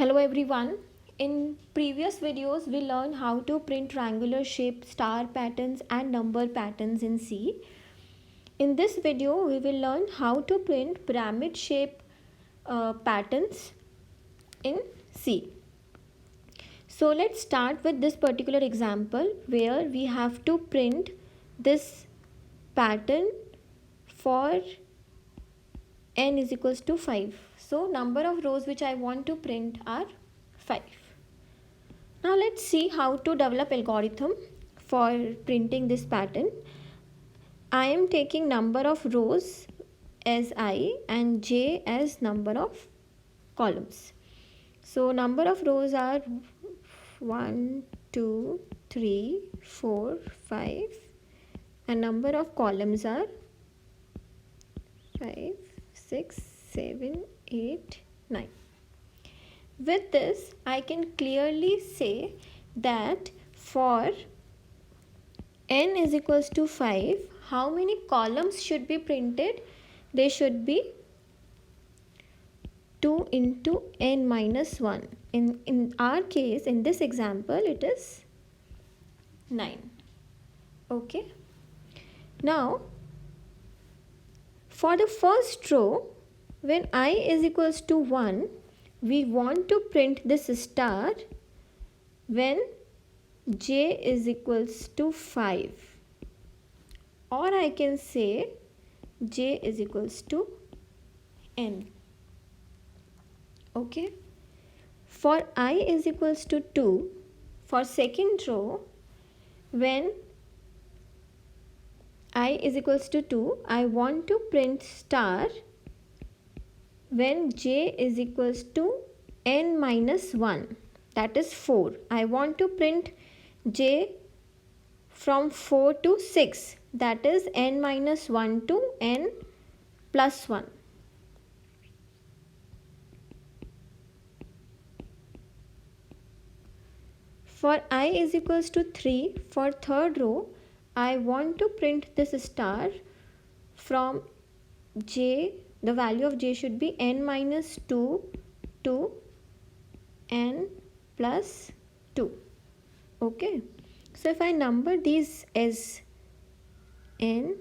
Hello everyone. In previous videos we learned how to print triangular shape, star patterns and number patterns in C. In this video we will learn how to print pyramid shape patterns in C. So let's start with this particular example where we have to print this pattern for n is equals to 5. So number of rows which I want to print are 5. Now let's see how to develop algorithm for printing this pattern. I am taking number of rows as I and j as number of columns. So number of rows are 1, 2, 3, 4, 5 and number of columns are 5, 6, 7, 8, 9. With this, I can clearly say that for n is equals to 5, how many columns should be printed? They should be 2 into n minus 1. In our case, in this example, it is 9. Okay. Now, for the first row, when I is equals to 1, we want to print this star when j is equals to 5, or I can say j is equals to n. Okay. For I is equals to 2, for second row, when I is equals to 2, I want to print star when j is equals to n minus 1, that is 4. I want to print j from 4 to 6, that is n minus 1 to n plus 1. For I is equals to 3, for third row, I want to print this star from j, the value of j should be n minus 2 to n plus 2. Okay. So if I number these as n,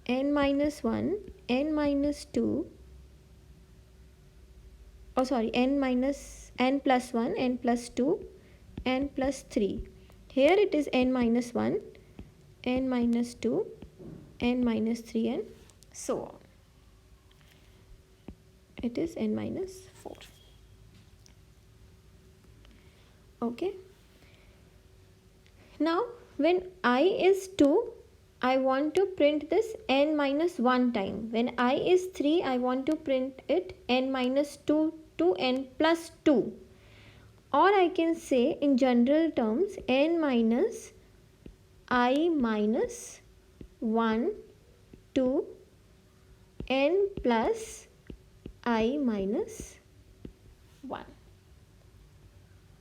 n minus 1, n minus 2, n plus 1, n plus 2, n plus 3. Here it is n minus 1, n minus 2, n minus 3 and so on. It is n minus 4. Okay. Now when I is 2, I want to print this n minus 1 time. When I is 3, I want to print it n minus 2 to n plus 2. Or I can say in general terms n minus I minus 1 to n plus I minus 1.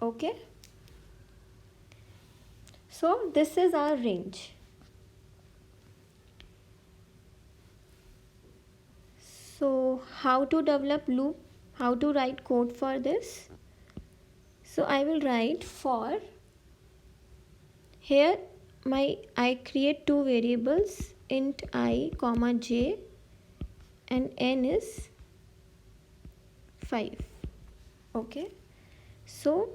Okay. So this is our range. So how to develop loop? How to write code for this? So I will write for, here I create two variables, int I comma j, and n is 5. Okay. So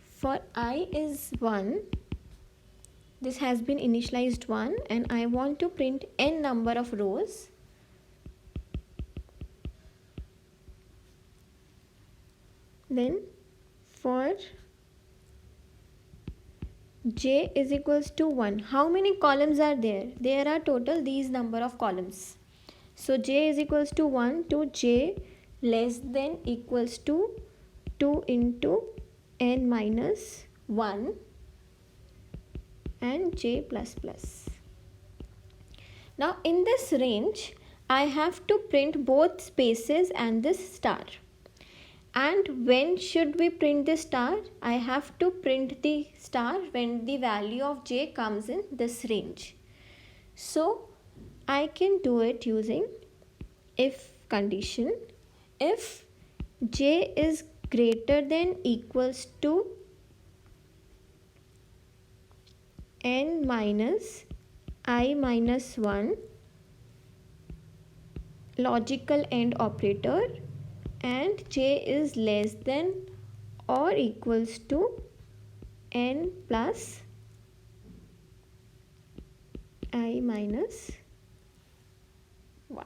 for I is 1, this has been initialized 1 and I want to print n number of rows. Then for j is equals to 1, how many columns are there? There are total these number of columns. So j is equals to 1 to j less than equals to 2 into n minus 1 and j plus plus. Now in this range, I have to print both spaces and this star. And when should we print the star? I have to print the star when the value of j comes in this range. So I can do it using if condition. If j is greater than equals to n minus I minus 1 logical AND operator, and j is less than or equals to n plus I minus 1.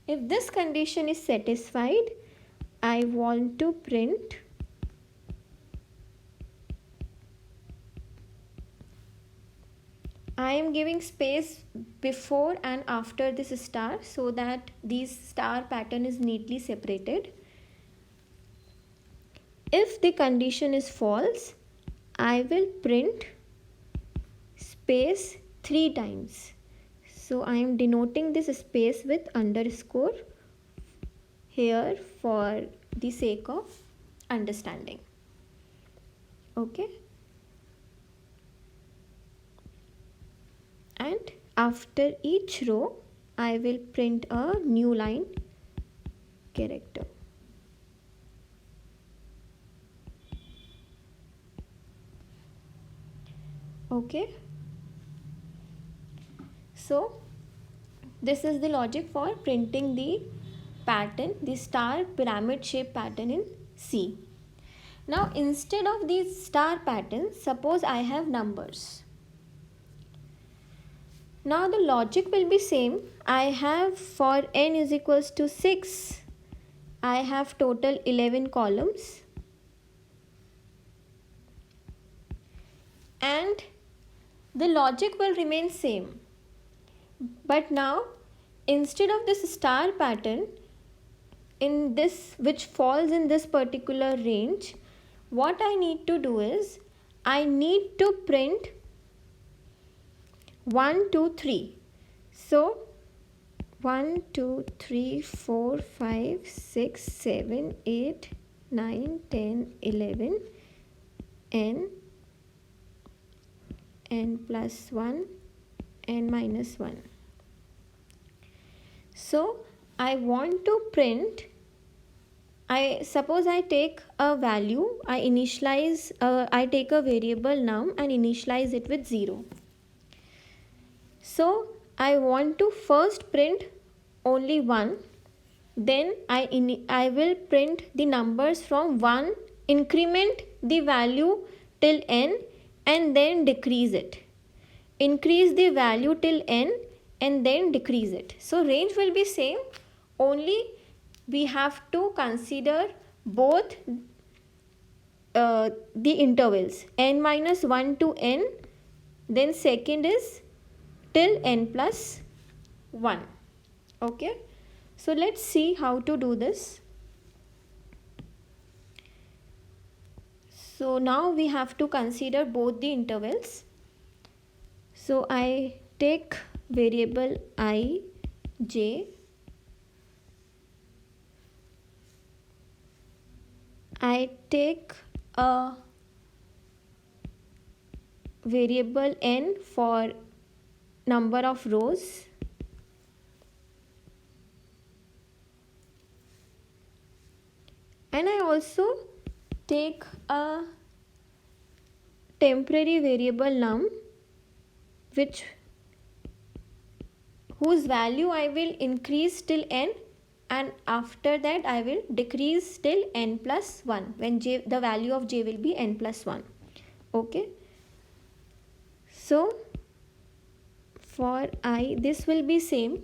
If this condition is satisfied, I want to print I am giving space before and after this star so that this star pattern is neatly separated. If the condition is false, I will print space 3 times. So I am denoting this space with underscore here for the sake of understanding. Okay. And after each row, I will print a new line character. Okay. So this is the logic for printing the pattern, the star pyramid shape pattern in C. Now instead of these star patterns, suppose I have numbers. Now the logic will be same. I have for n is equals to 6, I have total 11 columns, and the logic will remain same. But now instead of this star pattern in this which falls in this particular range, what I need to do is I need to print 1 2 3. So 1 2 3 4 5 6 7 8 9 10 11 n plus 1 n minus 1. So I want to print, I suppose I take a value, I take a variable num and initialize it with 0. So I want to first print only 1, then I will print the numbers from 1, increment the value till n and then decrease it. Increase the value till n and then decrease it. So range will be same, only we have to consider both the intervals n minus 1 to n, then second is till n plus 1. Okay, so let's see how to do this. So now we have to consider both the intervals. So I take variable I, j, I take a variable n for number of rows, and I also take a temporary variable num whose value I will increase till n, and after that I will decrease till n plus 1 when the value of j will be n plus 1. Okay, so for I this will be same,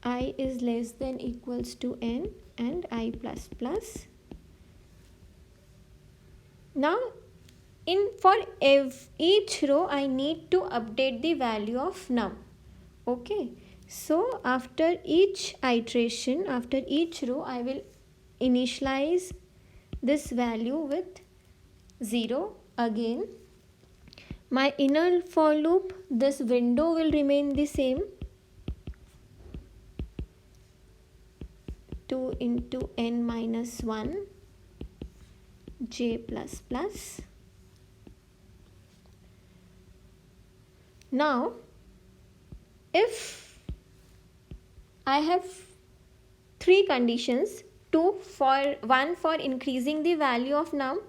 I is less than equals to n and I plus plus. Now for each row I need to update the value of num. Okay, so after each iteration, after each row, I will initialize this value with 0 again. My inner for loop, this window will remain the same, 2 into n minus 1 j plus plus. Now if I have three conditions, one for increasing the value of num,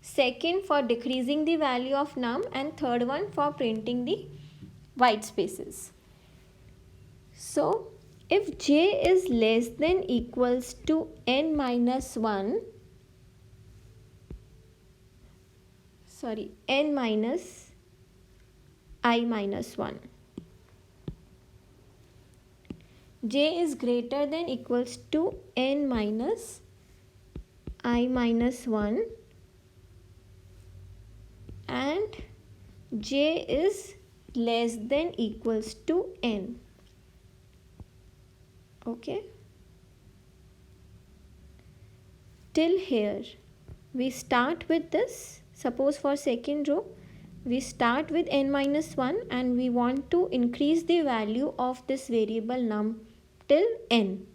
second for decreasing the value of num, and third one for printing the white spaces. So if j is less than equals to n minus 1, n minus I minus 1, j is greater than equals to n minus I minus 1 and j is less than equals to n. Okay, till here we start with this. Suppose for second row we start with n minus 1 and we want to increase the value of this variable num till n.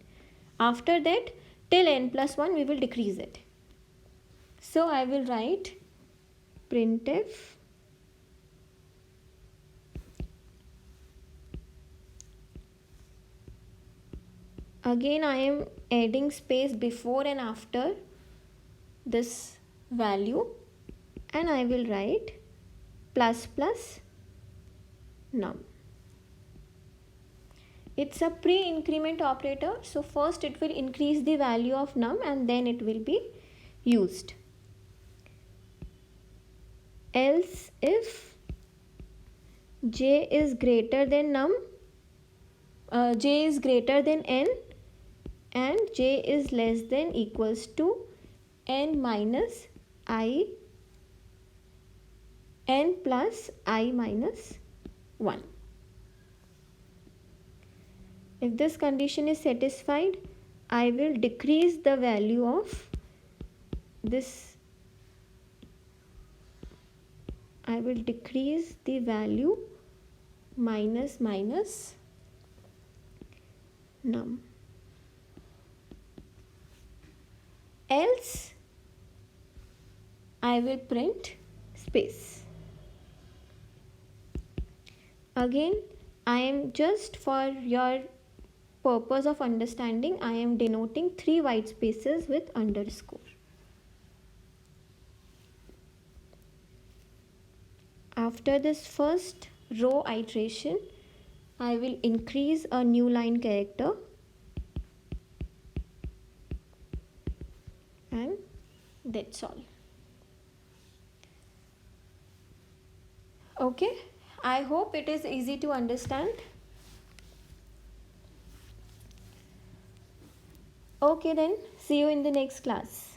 After that, till n plus 1 we will decrease it. So I will write printf again. I am adding space before and after this value, and I will write plus plus num. It's a pre-increment operator, so first it will increase the value of num and then it will be used. Else if j is greater than j is greater than n and j is less than equals to n minus I, n plus I minus 1. If this condition is satisfied, I will decrease the value of this. I will decrease the value minus num. Else I will print space. Again, I am just for your purpose of understanding, I am denoting 3 white spaces with underscore. After this first row iteration, I will increase a new line character and that's all. Okay, I hope it is easy to understand. Okay then, see you in the next class.